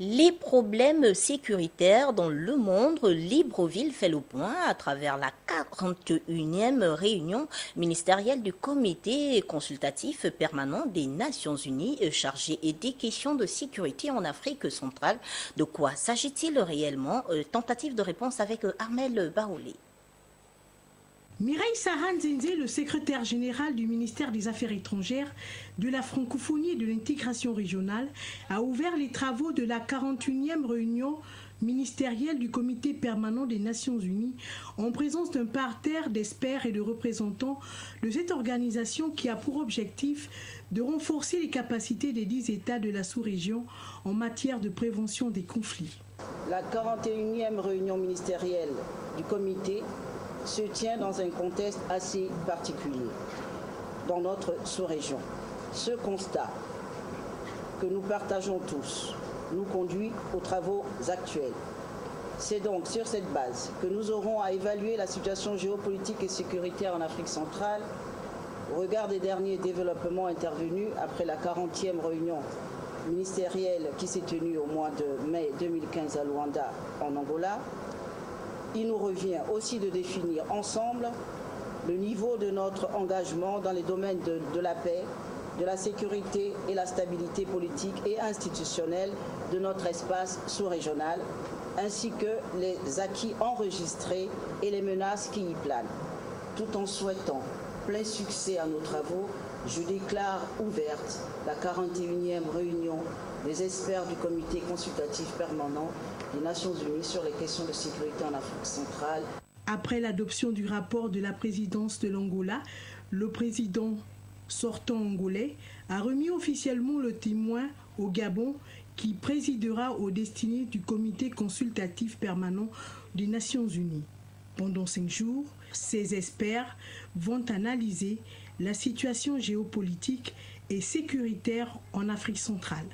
Les problèmes sécuritaires dans le monde, Libreville fait le point à travers la 41e réunion ministérielle du comité consultatif permanent des Nations Unies chargé des questions de sécurité en Afrique centrale. De quoi s'agit-il réellement? Tentative de réponse avec Armel Baoulé. Mireille Saran Zenze, le secrétaire général du ministère des Affaires étrangères, de la francophonie et de l'intégration régionale, a ouvert les travaux de la 41e réunion ministérielle du comité permanent des Nations Unies en présence d'un parterre d'experts et de représentants de cette organisation qui a pour objectif de renforcer les capacités des 10 États de la sous-région en matière de prévention des conflits. La 41e réunion ministérielle du comité se tient dans un contexte assez particulier dans notre sous-région. Ce constat que nous partageons tous nous conduit aux travaux actuels. C'est donc sur cette base que nous aurons à évaluer la situation géopolitique et sécuritaire en Afrique centrale au regard des derniers développements intervenus après la 40e réunion ministérielle qui s'est tenue au mois de mai 2015 à Luanda, en Angola. Il nous revient aussi de définir ensemble le niveau de notre engagement dans les domaines de la paix, de la sécurité et la stabilité politique et institutionnelle de notre espace sous-régional, ainsi que les acquis enregistrés et les menaces qui y planent. Tout en souhaitant plein succès à nos travaux, je déclare ouverte la 41e réunion des experts du comité consultatif permanent des Nations Unies sur les questions de sécurité en Afrique centrale. Après l'adoption du rapport de la présidence de l'Angola, le président sortant angolais a remis officiellement le témoin au Gabon qui présidera aux destinées du comité consultatif permanent des Nations Unies. Pendant 5 jours, ces experts vont analyser la situation géopolitique et sécuritaire en Afrique centrale.